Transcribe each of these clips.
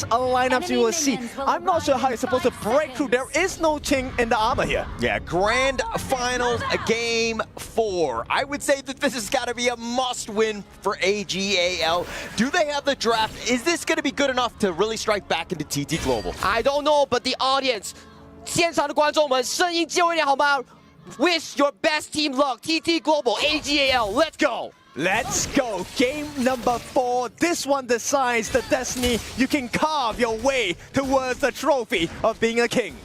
lineups you will see. I'm not sure how you're supposed to break through. There is no chink in the armor here. Yeah, Grand Finals Game 4. I would say that this has got to be a must-win for AG.AL. Do they have the draft? Is this going to be good enough to really strike back into TT Global? I don't know, but the audience, 现场的观众们，声音借我一点好吗 ？Wish your best team luck, TT Global, AG.AL, let's go! Let's go. Game number 4. This one decides the destiny. You can carve your way towards the trophy of being a king.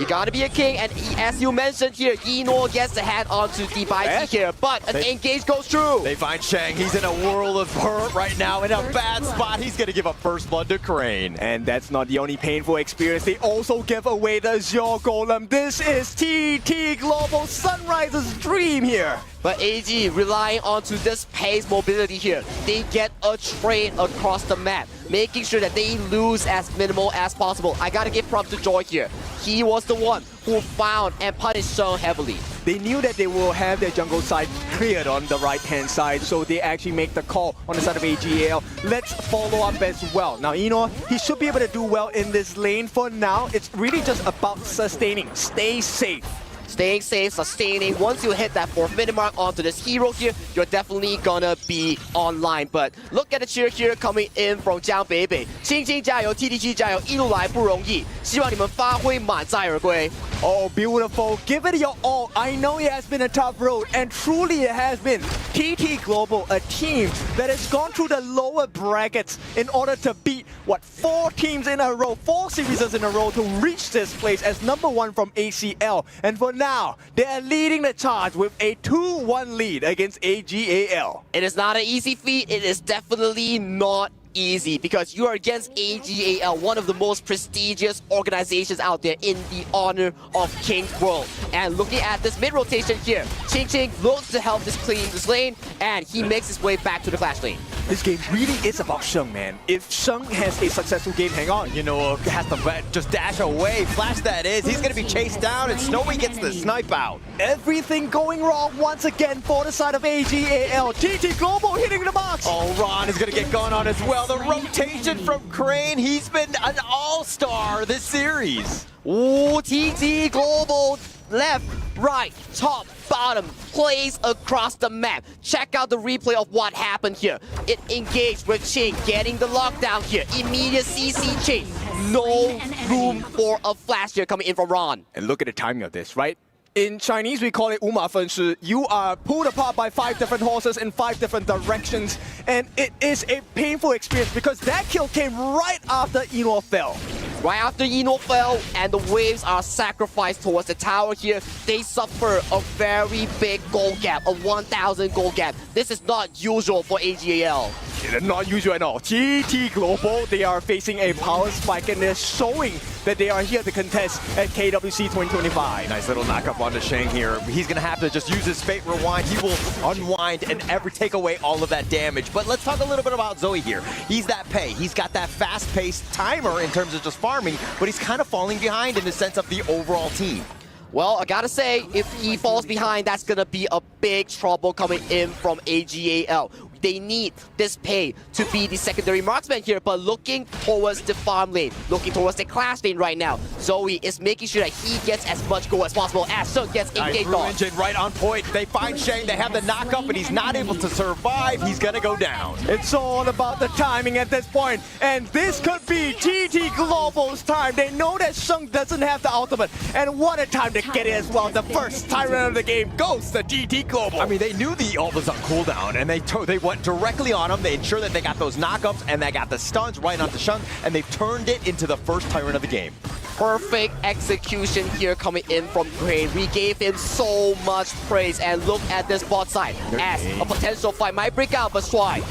You gotta be a king, and as you mentioned here, Yinor gets the head onto the bite here, but an engage goes through. They find Shang. He's in a world of hurt right now, in a bad spot. He's gonna give up first blood to Crane. And that's not the only painful experience. They also give away the Azure Golem. This is TT Global Sunrise's dream here. But AG relying onto this pace mobility here. They get a trade across the map, making sure that they lose as minimal as possible. I gotta give props to Joy here. He was the one who found and punished so heavily. They knew that they will have their jungle side cleared on the right-hand side, so they actually make the call on the side of AG.AL. Let's follow up as well. Now, he should be able to do well in this lane for now. It's really just about sustaining. Stay safe. Staying safe, sustaining. Once you hit that 4th-minute mark onto this hero here, you're definitely gonna be online. But look at the cheer here coming in from Jiang Beibei. 青青加油 ，TTG 加油，一路来不容易，希望你们发挥满载而归。 Oh, beautiful. Give it your all. I know it has been a tough road, and truly it has been. TT Global, a team that has gone through the lower brackets in order to beat, 4 teams in a row, 4 series in a row to reach this place as #1 from ACL. And for now, they are leading the charge with a 2-1 lead against AG.AL. It is not an easy feat. It is definitely not easy because you are against AG.AL, one of the most prestigious organizations out there in the honor of King's World. And looking at this mid-rotation here, Ching looks to help clean this lane, and he makes his way back to the Clash lane. This game really is about Sheng, man. If Sheng has a successful game, hang on. Has to just dash away. Flash that is. He's going to be chased down, and Snowy gets the snipe out. Everything going wrong once again for the side of AG.AL. TT Global hitting the box. Oh, Ron is going to get going on as well. The rotation from Crane, he's been an all-star this series. Ooh, TT Global, left, right, top, bottom, plays across the map. Check out the replay of what happened here. It engaged with Ching, getting the lockdown here. Immediate CC Ching. No room for a flash here coming in from Ron. And look at the timing of this, right? In Chinese, we call it 五马分尸. You are pulled apart by 5 different horses in 5 different directions. And it is a painful experience because that kill came right after Yinor fell. Right after Yinor fell and the waves are sacrificed towards the tower here, they suffer a very big goal gap, a 1,000 goal gap. This is not usual for AG.AL. Not usual at all. TT Global, they are facing a power spike and they're showing that they are here to contest at KWC 2025. Nice little knockup onto Shang here. He's going to have to just use his Fate Rewind. He will unwind and take away all of that damage. But let's talk a little bit about Zoe here. He's that pay. He's got that fast-paced timer in terms of just farming, but he's kind of falling behind in the sense of the overall team. Well, I gotta say, if he falls behind, that's gonna be a big trouble coming in from AG.AL. They need this pay to be the secondary marksman here, but looking towards the farm lane, looking towards the Clash lane right now, Zoe is making sure that he gets as much gold as possible as Sheng gets engaged on. Engine right on point. They find Shang, they have the knockup, but he's not able to survive. He's gonna go down. It's all about the timing at this point, and this could be TT Global's time. They know that Sheng doesn't have the ultimate, and what a time to get it as well. The first tyrant of the game goes to TT Global. I mean, they knew the ult was on cooldown, and they went directly on him. They ensured that they got those knockups, and they got the stuns right onto Sheng, and they've turned it into the first tyrant of the game. Perfect execution here coming in from Crane. We gave him so much praise, and look at this bot side as a potential fight might break out, but Shuai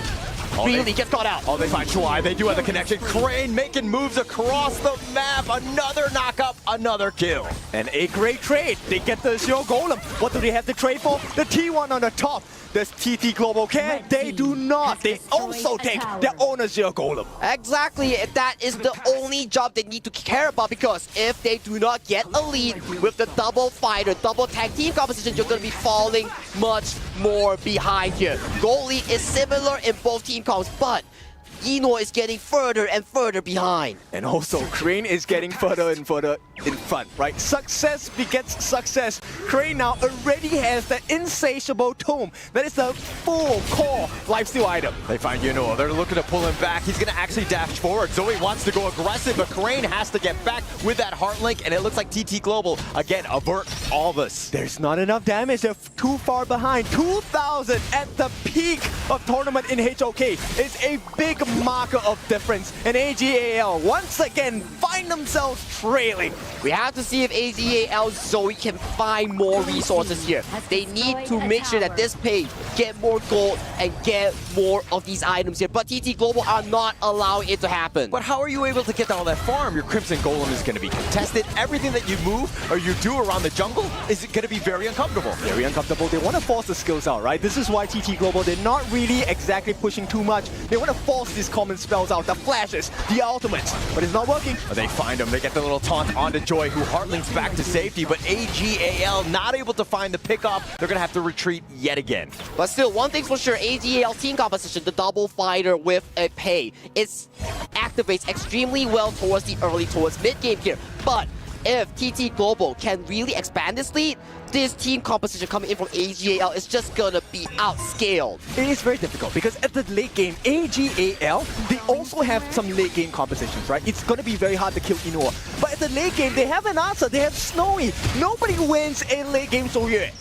really gets caught out. Oh, they find Shuai. They do have the connection. Crane making moves across the map. Another knockup, another kill. And a great trade. They get the Azure Golem. What do they have to trade for? The T1 on the top. Does TT Global care? They do not. They also take their own Azure Golem. Exactly. That is the only job they need to care about, because if they do not get a lead with the double fighter, double tag team composition, you're going to be falling much more behind here. Goal lead is similar in both team comps, but Eno is getting further and further behind. And also, Crane is getting further and further in front, right? Success begets success. Crane now already has the insatiable tome. That is the full core lifesteal item. They find Uno. They're looking to pull him back. He's going to actually dash forward. Zoe wants to go aggressive, but Crane has to get back with that heart link, and it looks like TT Global, again, avert all this. There's not enough damage. They're too far behind. 2,000 at the peak of tournament in HOK is a big marker of difference. And AG.AL once again find themselves trailing. We have to see if AG.AL Zoe can find more resources here. They need to make sure that this page get more gold and get more of these items here. But TT Global are not allowing it to happen. But how are you able to get all that farm? Your Crimson Golem is going to be contested. Everything that you move or you do around the jungle is going to be very uncomfortable. Very uncomfortable. They want to force the skills out, right? This is why TT Global, they're not really exactly pushing too much. They want to force these common spells out, the flashes, the ultimates, but it's not working. They find him. They get the little taunt onto Joy, who heartlinks back to safety, but AG.AL not able to find the pickoff. They're going to have to retreat yet again. But still, one thing's for sure, AG.AL team composition, the double fighter with a pay, it activates extremely well towards mid game here. But if TT Global can really expand this lead, this team composition coming in from AG.AL is just gonna be outscaled. It is very difficult because at the late game, AG.AL, they also have some late game compositions, right? It's gonna be very hard to kill Inoue. But at the late game, they have an answer. They have Snowy. Nobody wins a late game Soyue.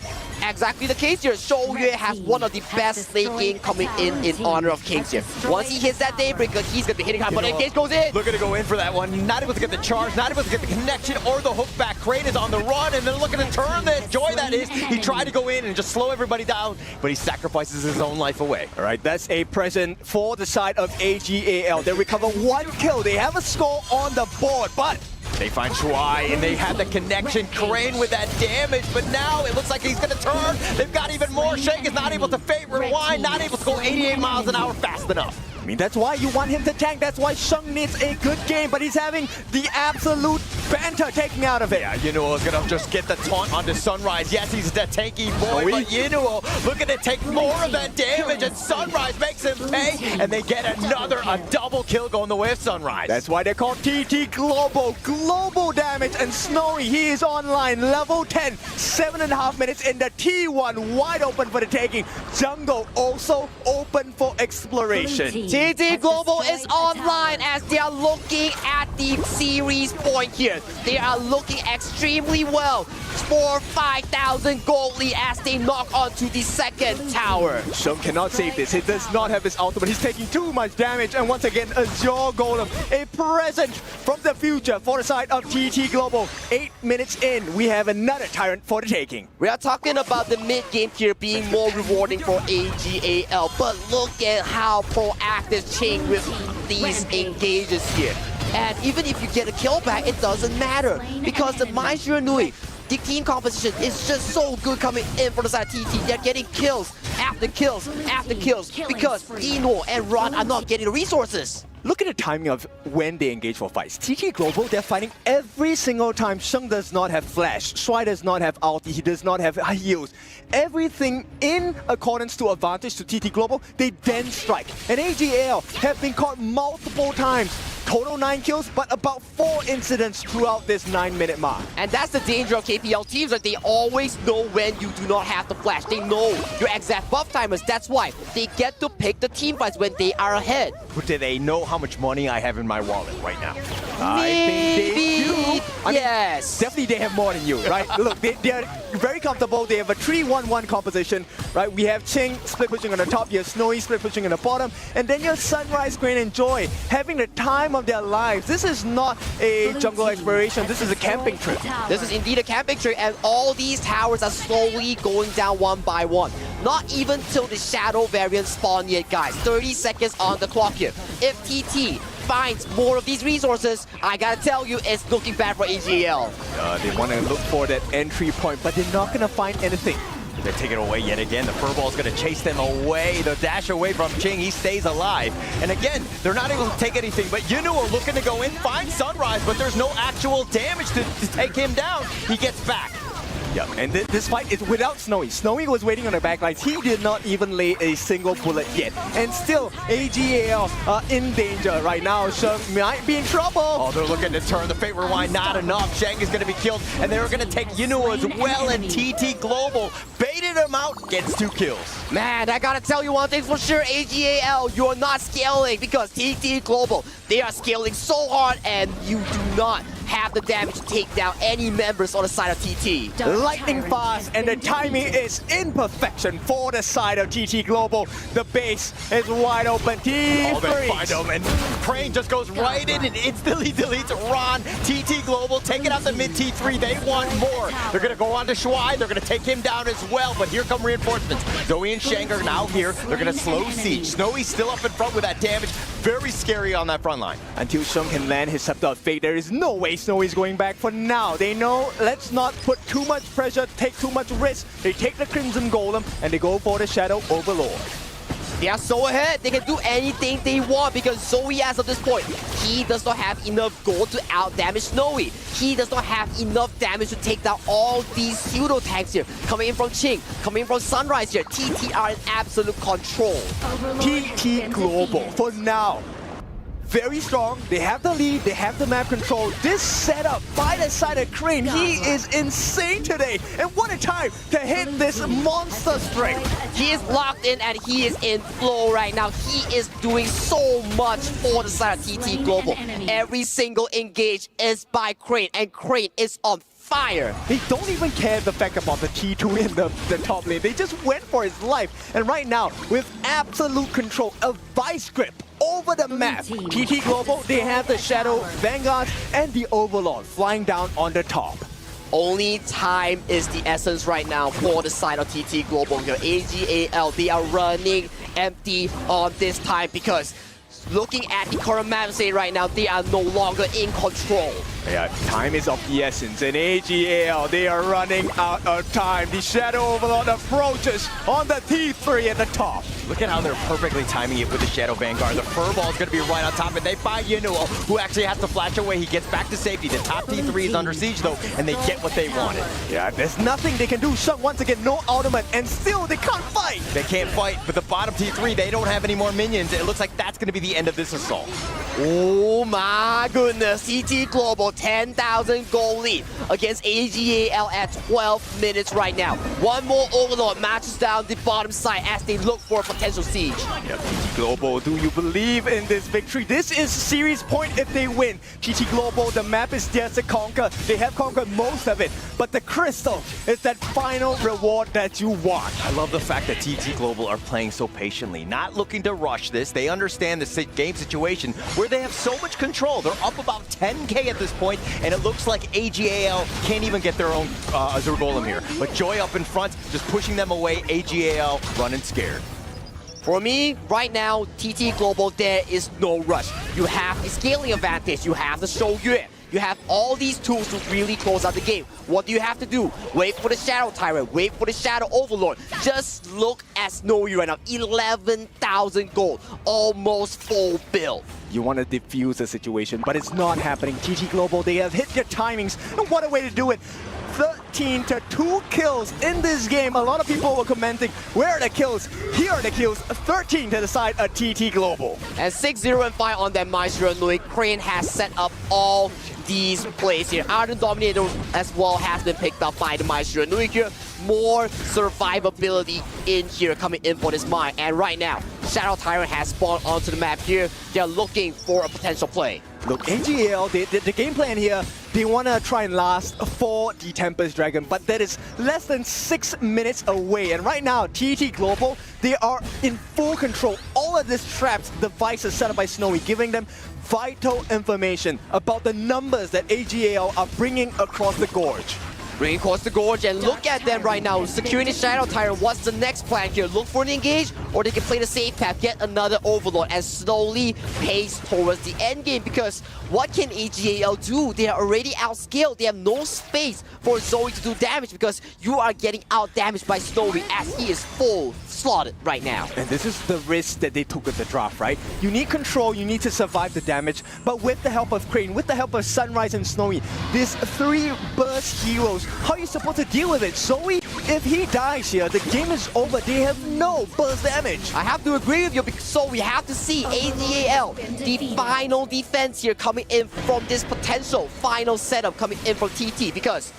Exactly the case here. Shouyue has one of the best late game coming in honor of Kings here. Once he hits that Daybreaker, he's going to be hitting hard, but Engage goes in. Looking to go in for that one. Not able to get the charge, not able to get the connection or the hook back. Crane is on the run, and they're looking to turn this. Joy, that is. He tried to go in and just slow everybody down, but he sacrifices his own life away. All right, that's a present for the side of AG.AL. They recover 1 kill. They have a score on the board, but they find Shuai, and they have the connection. Crane with that damage, but now it looks like he's going to turn. They've got even more. Shake is not able to fade rewind, not able to go 88 miles an hour fast enough. I mean, that's why you want him to tank. That's why Sheng needs a good game, but he's having the absolute banter taken out of it. Yeah, Yunuo is going to just get the taunt onto Sunrise. Yes, he's the tanky boy, but Yunuo looking to take more of that damage, and Sunrise makes him pay, and they get a double kill going the way of Sunrise. That's why they're called TT Global. Global damage, and Snowy, he is online, level 10, 7.5 minutes in the T1, wide open for the taking. Jungle also open for exploration. TT Global is online as they are looking at the series point here. They are looking extremely well for 5,000 gold lead as they knock onto the second tower. Sheng cannot save this. He does not have his ultimate. He's taking too much damage. And once again, Azure Golem, a present from the future for the side of TT Global. 8 minutes in, we have another Tyrant for the taking. We are talking about the mid game here being more rewarding for AG.AL, but look at how proactive Ching with these engages here. And even if you get a kill back, it doesn't matter because the Maestro Nui, the team composition is just so good coming in for the side of TT. They're getting kills after kills after kills because Eno and Ron are not getting the resources. Look at the timing of when they engage for fights. TT Global, they're fighting every single time. Sheng does not have flash. Shuai does not have ulti. He does not have heals. Everything in accordance to advantage to TT Global, they then strike. And AG.AL have been caught multiple times. Total 9 kills, but about 4 incidents throughout this 9-minute mark. And that's the danger of KPL teams, that they always know when you do not have the flash. They know your exact buff timers. That's why they get to pick the team fights when they are ahead. But do they know how much money I have in my wallet right now? I think they do. Yes. Definitely they have more than you, right? Look, they're very comfortable. They have a 3-1-1 composition, right? We have Ching split pushing on the top, you have Snowy split pushing on the bottom, and then you have Sunrise, Crane, and Joy having the time of their lives. This is not a jungle exploration, this is a camping trip. This is indeed a camping trip, and all these towers are slowly going down one by one. Not even till the shadow variant spawn yet, guys. 30 seconds on the clock here. If TT finds more of these resources, I gotta tell you, it's looking bad for AG.AL. They want to look for that entry point, but they're not gonna find anything. They take it away yet again. The Furball is going to chase them away. The dash away from Ching. He stays alive. And again, they're not able to take anything. But Yunuo looking to go in, find Sunrise, but there's no actual damage to take him down. He gets back. Yeah, and this fight is without Snowy. Snowy was waiting on the backlines. He did not even lay a single bullet yet. And still, AG.AL are in danger right now. Sheng might be in trouble. Oh, they're looking to turn the Fate Rewind. Not enough. Sheng is going to be killed, and they're going to take Yunua as well, and TT Global baited him out, gets 2 kills. Man, I gotta tell you one thing for sure, AG.AL, you're not scaling because TT Global, they are scaling so hard and you do not have the damage to take down any members on the side of TT. Lightning fast, and the timing is in perfection for the side of TT Global. The base is wide open. Oh, they find him, and Crane just goes right in and instantly deletes Ron. TT Global taking out the mid T3. They want more. They're going to go on to Shuai. They're going to take him down as well, but here come reinforcements. Zoe and Sheng are now here. They're going to slow siege. Snowy's still up in front with that damage. Very scary on that front line. Until Sheng can land his Scepter of Fate, there is no way Snowy's going back for now. They know, let's not put too much pressure, take too much risk. They take the Crimson Golem and they go for the Shadow Overlord. They are so ahead, they can do anything they want because Zoe, as of this point, he does not have enough gold to out-damage Snowy. He does not have enough damage to take down all these pseudo tanks here. Coming in from Ching, coming in from Sunrise here. TT are in absolute control. TT Global, for now, very strong. They have the lead, they have the map control. This setup by the side of Crane, he is insane today. And what a time to hit this monster strength. He is locked in and he is in flow right now. He is doing so much for the side of TT Global. Every single engage is by Crane, and Crane is on fire. They don't even care the fact about the T2 in the top lane. They just went for his life. And right now, with absolute control, a vice grip over the map, TT Global, they have the Shadow Vanguard and the Overlord flying down on the top. Only time is the essence right now for the side of TT Global here. AG.AL, they are running empty on this time because looking at the current map state right now, they are no longer in control. Yeah, time is of the essence, and AG.AL, they are running out of time. The Shadow Overlord approaches on the T3 at the top. Look at how they're perfectly timing it with the Shadow Vanguard. The Furball is going to be right on top, and they find Yunua, who actually has to flash away. He gets back to safety. The top T3 is under siege, though, and they get what they wanted. Yeah, there's nothing they can do. Sheng, once again, no ultimate, and still they can't fight. They can't fight, but the bottom T3, they don't have any more minions. It looks like that's going to be the end of this assault. Oh my goodness, TT Global 10,000 gold lead against AG.AL at 12 minutes right now. One more Overlord matches down the bottom side as they look for a potential siege. Yeah, TT Global, do you believe in this victory? This is series point if they win. TT Global, the map is theirs to conquer. They have conquered most of it, but the crystal is that final reward that you want. I love the fact that TT Global are playing so patiently, not looking to rush this. They understand the game situation where they have so much control. They're up about 10k at this point, and it looks like AG.AL can't even get their own Azure Golem here. But Joy up in front, just pushing them away. AG.AL running scared. For me, right now, TT Global, there is no rush. You have the scaling advantage. You have the Shouyue. You have all these tools to really close out the game. What do you have to do? Wait for the Shadow Tyrant. Wait for the Shadow Overlord. Just look at Snowy right now. 11,000 gold. Almost full build. You want to defuse the situation, but it's not happening. TT Global, they have hit their timings, and what a way to do it. 13 to 2 kills in this game. A lot of people were commenting, where are the kills? Here are the kills. 13 to the side of TT Global. And 6-0 and 5 on that Maestro Nui. Crane has set up all these plays here. Ardent Dominator as well has been picked up by the Maestro Nui here. More survivability in here coming in for this mine. And right now, Shadow Tyrant has spawned onto the map here. They're looking for a potential play. Look, AG.AL, the game plan here, they want to try and last for the Tempest Dragon, but that is less than 6 minutes away. And right now, TT Global, they are in full control. All of these traps, devices set up by Snowy, giving them vital information about the numbers that AG.AL are bringing across the gorge. Bring across the gorge, and look at them right now. Securing the Shadow Tyrant. What's the next plan here? Look for an engage, or they can play the safe path, get another Overlord, and slowly pace towards the end game. Because what can AG.AL do? They are already outscaled. They have no space for Zoe to do damage because you are getting out damaged by Snowy as he is full slotted right now. And this is the risk that they took with the draft, right? You need control, you need to survive the damage, but with the help of Crane, with the help of Sunrise and Snowy, these 3 burst heroes, how are you supposed to deal with it? Zoe, if he dies here, the game is over. They have no burst damage. I have to agree with you, so we have to see AG.AL, the final defense here coming in from this potential final setup coming in from TT, because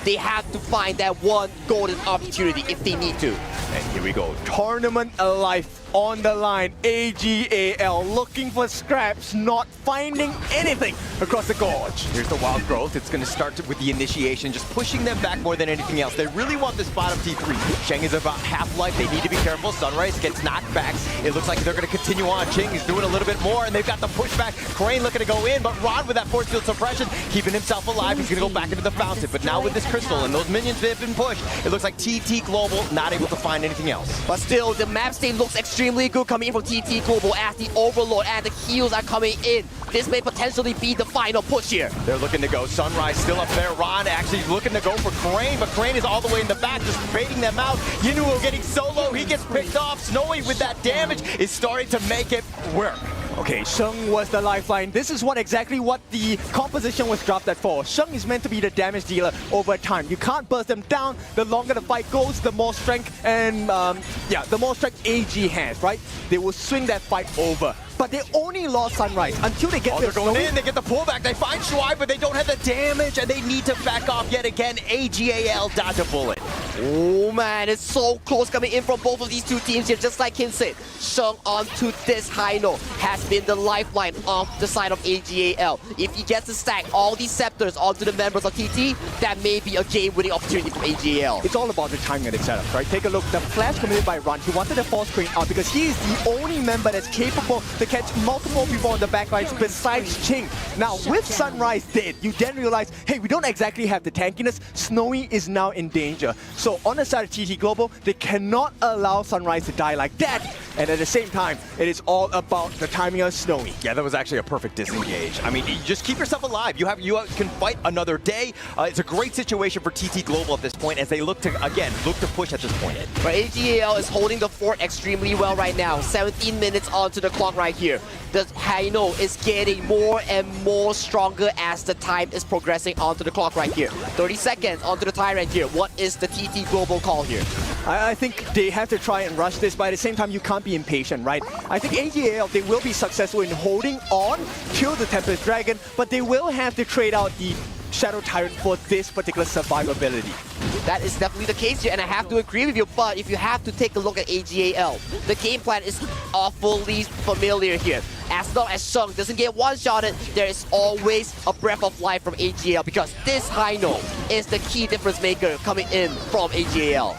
they have to find that one golden opportunity if they need to. And here we go. Tournament alive on the line. AG.AL looking for scraps, not finding anything across the gorge. Here's the wild growth. It's going to start with the initiation, just pushing them back more than anything else. They really want this bottom T3. Sheng is about half-life. They need to be careful. Sunrise gets knocked back. It looks like they're going to continue on. Ching is doing a little bit more, and they've got the pushback. Crane looking to go in, but Rod with that force field suppression, keeping himself alive. He's going to go back into the fountain. But now with this crystal and those minions that have been pushed, it looks like TT Global not able to find anything else. But still, the map state looks extremely good coming in from TT Global as the Overlord and the heals are coming in. This may potentially be the final push here. They're looking to go. Sunrise still up there. Ron actually looking to go for Crane, but Crane is all the way in the back, just baiting them out. Yinuo getting solo. He gets picked off. Snowy with that damage is starting to make it work. Okay, Sheng was the lifeline. This is exactly what the composition was drafted for. Sheng is meant to be the damage dealer over time. You can't burst them down. The longer the fight goes, the more strength and the more strength AG has, right? They will swing that fight over. But they only lost Sunrise until they get they're going in, they get the pullback, they find Shuai, but they don't have the damage, and they need to back off yet again. AG.AL dodge a bullet. Oh man, it's so close coming in from both of these two teams here, just like Kim said. Sheng onto this high note has been the lifeline on the side of AG.AL. If he gets to stack all these scepters onto the members of TT, that may be a game-winning opportunity for AG.AL. It's all about the timing of the setup, right? Take a look, the flash committed by Ron, he wanted to force Crane out because he is the only member that's capable to catch multiple people on the backlines besides Ching. Now, with Sunrise dead, you then realize, hey, we don't exactly have the tankiness. Snowy is now in danger. So on the side of TT Global, they cannot allow Sunrise to die like that. And at the same time, it is all about the timing of Snowy. Yeah, that was actually a perfect disengage. I mean, you just keep yourself alive. You can fight another day. It's a great situation for TT Global at this point as they look to push at this point. But AG.AL is holding the fort extremely well right now. 17 minutes onto the clock right here. The Haino is getting more and more stronger as the time is progressing onto the clock right here. 30 seconds onto the Tyrant here. What is the TT Global call here? I think they have to try and rush this, but at the same time, you can't be impatient, right? I think AG.AL, they will be successful in holding on to the Tempest Dragon, but they will have to trade out the Shadow Tyrant for this particular survivability. That is definitely the case here, and I have to agree with you, but if you have to take a look at AG.AL, the game plan is awfully familiar here. As long as Sheng doesn't get one-shotted, there is always a breath of life from AG.AL because this high note is the key difference maker coming in from AG.AL.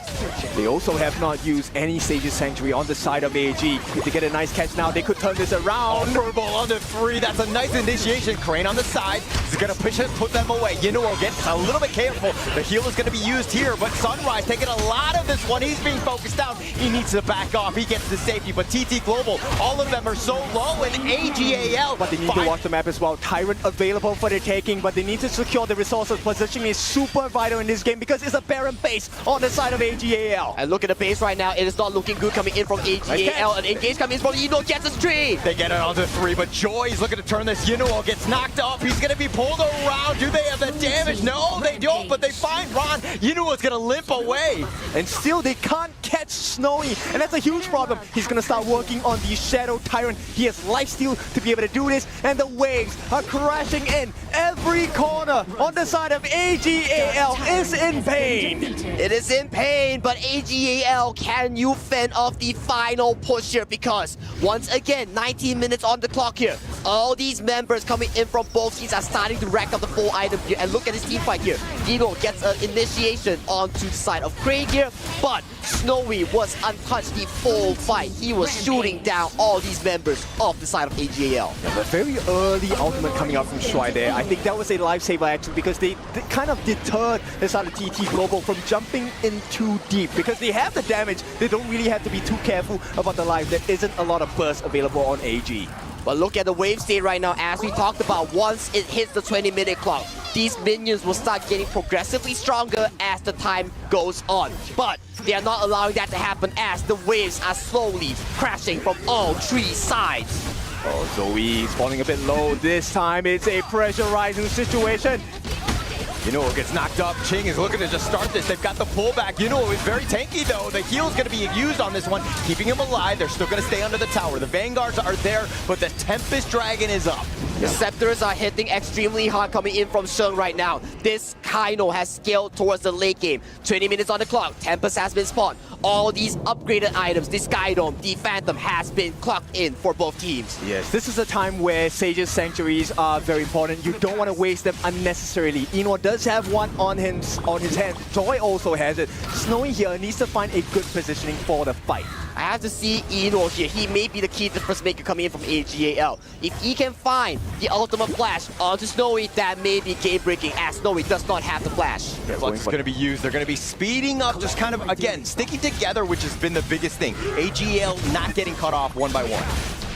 They also have not used any Sage's Sanctuary on the side of AG. If they get a nice catch now, they could turn this around. Verbal on the 3, that's a nice initiation. Crane on the side, he's gonna push it, put them away. Yinuo gets a little bit careful. The heal is gonna be used here, but Sunrise taking a lot of this one. He's being focused down. He needs to back off. He gets the safety, but TT Global, all of them are so low, and AG.AL. But they need to watch the map as well. Tyrant available for the taking, but they need to secure the resources. Positioning is super vital in this game because it's a barren base on the side of AG.AL. And look at the base right now. It is not looking good coming in from AG.AL. And Engage coming in from Yinuo gets his tree. They get it onto 3, but Joy is looking to turn this. Yinuo gets knocked off. He's going to be pulled around. Do they have the damage? No, they don't, but they find Ron. Yinuo is going to limp away. And still, they can't catch Snowy. And that's a huge problem. He's going to start working on the Shadow Tyrant. He has lifesteal to be able to do this. And the waves are crashing in every corner on the side of AG.AL is in pain. It is in pain, but AG.AL, can you fend off the final push here? Because once again, 19 minutes on the clock here. All these members coming in from both teams are starting to rack up the full item here. And look at his team fight here. Dino gets an initiation onto the side of Crane here, but Snowy was untouched the full fight. He was shooting down all these members off the side of AG.AL. Yeah, but very early ultimate coming out from Shuai there. I think that was a lifesaver actually because they kind of deterred the side of TT Global from jumping in too deep. Because they have the damage, they don't really have to be too careful about the life. There isn't a lot of burst available on AG. But look at the wave state right now, as we talked about, once it hits the 20-minute clock, these minions will start getting progressively stronger as the time goes on. But they are not allowing that to happen as the waves are slowly crashing from all three sides. Oh, Zoe is falling a bit low. This time it's a pressurizing situation. Yuno gets knocked up. Ching is looking to just start this. They've got the pullback. Yuno is very tanky though. The heal's going to be used on this one, keeping him alive. They're still going to stay under the tower. The Vanguards are there, but the Tempest Dragon is up. The Scepters are hitting extremely hard coming in from Sheng right now. This Kaino has scaled towards the late game. 20 minutes on the clock. Tempest has been spawned. All these upgraded items, the Sky Dome, the Phantom has been clocked in for both teams. Yes, this is a time where Sage's Sanctuaries are very important. You don't want to waste them unnecessarily. Eno does have one on his hand. Joy also has it. Snowy here needs to find a good positioning for the fight. I have to see Eno here. He may be the key difference maker coming in from AG.AL. If he can find the ultimate flash onto Snowy, that may be game-breaking as Snowy does not have the flash. Flux is going to be used. They're going to be speeding up, just kind of, again, sticking together, which has been the biggest thing. AG.AL not getting cut off one by one.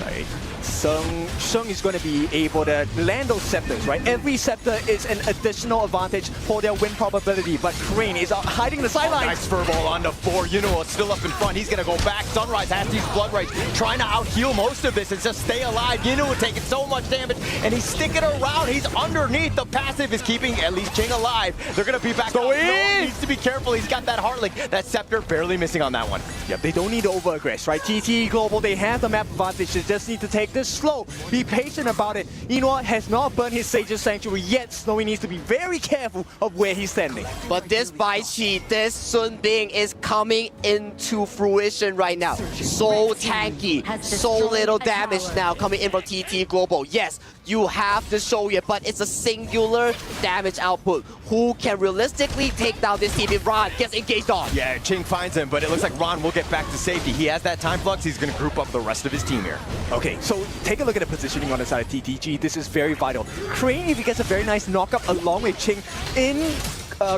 Right. Sheng is going to be able to land those scepters, right? Every scepter is an additional advantage for their win probability, but Crane is out hiding the sidelines. Nice furball on the 4. Yuno is still up in front. He's going to go back. Sunrise has these blood rays, trying to out-heal most of this and just stay alive. Yuno taking so much damage, and he's sticking around. He's underneath. The passive is keeping at least Ching alive. They're going to be back. So up. No, needs to be careful. He's got that heart link. That scepter barely missing on that one. Yep, they don't need to over-aggress, right? TT Global, they have the map advantage. They just need to take this slow. Be patient about it. Eno has not burned his Sage's Sanctuary yet. Snowy needs to be very careful of where he's standing. But this Bai Chi, this Sun Bing is coming into fruition right now. So tanky, so little damage now coming in from TT Global. Yes, you have to show it, but it's a singular damage output. Who can realistically take down this team if Ron gets engaged on? Yeah, Ching finds him, but it looks like Ron will get back to safety. He has that time flux. He's going to group up the rest of his team here. Okay, so take a look at the positioning on the side of TTG. This is very vital. Crane, if he gets a very nice knockup along with Ching in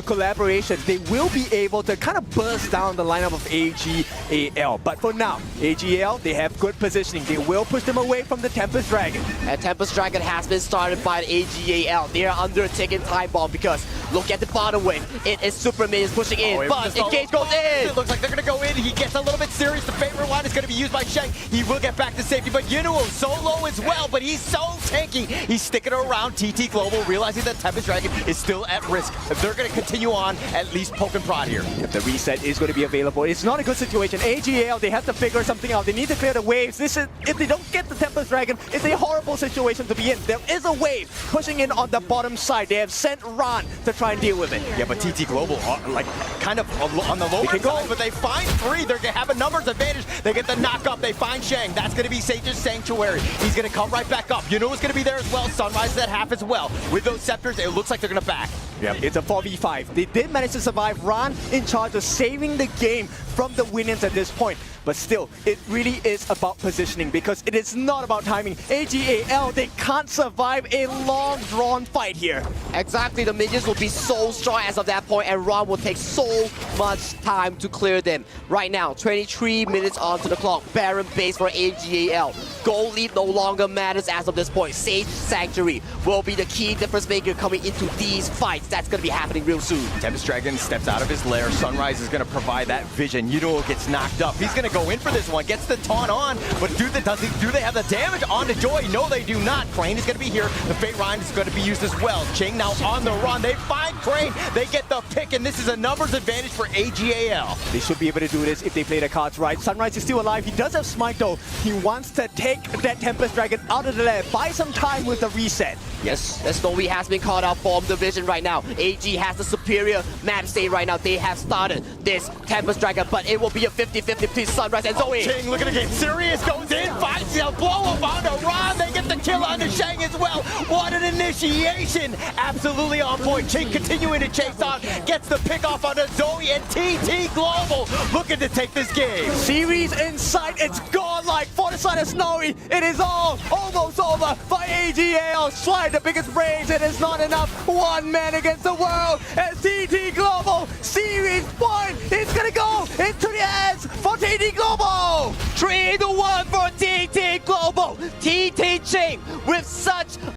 collaboration, they will be able to kind of burst down the lineup of AG.AL. But for now, AG.AL, they have good positioning. They will push them away from the Tempest Dragon. And Tempest Dragon has been started by the AG.AL. They are under a ticking time bomb because look at the bottom wave. It is Super Minions pushing in, but Engage goes in. It looks like they're going to go in. He gets a little bit serious. The favorite line is going to be used by Sheng. He will get back to safety, but Yuno so low as well, but he's so tanky. He's sticking around TT Global, realizing that Tempest Dragon is still at risk. They're going to continue on, at least poke and prod here. If the reset is going to be available, it's not a good situation. AG.AL, they have to figure something out. They need to clear the waves. This is, if they don't get the Tempest Dragon, it's a horrible situation to be in. There is a wave pushing in on the bottom side. They have sent Ron to try and deal with it. Yeah, but TT Global, like, kind of on the lower side, but they find 3. They're going to have a numbers advantage. They get the knock up. They find Sheng. That's going to be Sage's Sanctuary. He's going to come right back up. Yuno is going to be there as well. Sunrise is at half as well. With those scepters, it looks like they're going to back. Yeah, it's a 4v5. They did manage to survive. Ron in charge of saving the game from the Winions at this point. But still, it really is about positioning because it is not about timing. AG.AL, they can't survive a long, drawn fight here. Exactly, the minions will be so strong as of that point, and Ron will take so much time to clear them. Right now, 23 minutes onto the clock. Baron base for AG.AL. Goal lead no longer matters as of this point. Sage Sanctuary will be the key difference maker coming into these fights. That's going to be happening real soon. Tempest Dragon steps out of his lair. Sunrise is going to provide that vision. Yuno gets knocked up. He's going to go in for this one. Gets the taunt on, but do they have the damage onto Joy? No, they do not. Crane is going to be here. The Fate Rhyme is going to be used as well. Ching now on the run. They find Crane. They get the pick, and this is a numbers advantage for AG.AL. They should be able to do this if they play the cards right. Sunrise is still alive. He does have Smite though. He wants to take that Tempest Dragon out of the lair. Buy some time with the reset. Yes, Snowy has been caught out from the vision right now. AG has the superior map state right now. They have started this Tempest Dragon, but it will be a 50-50 between Sunrise and Zoe. Ching looking to get serious, goes in, finds the blow up onto Ron. They get the kill onto Sheng as well. What an initiation! Absolutely on point. Ching continuing to chase on, gets the pick off onto Zoe, and TT Global looking to take this game. Series in sight, it's gone like for the side of Snowy. It is all almost over by AG.AL. Slide the biggest brains, it is not enough. One man against the world as TT Global. Series point, it's gonna go into the hands for TT Global. 3-1 for TT Global. TT Ching with such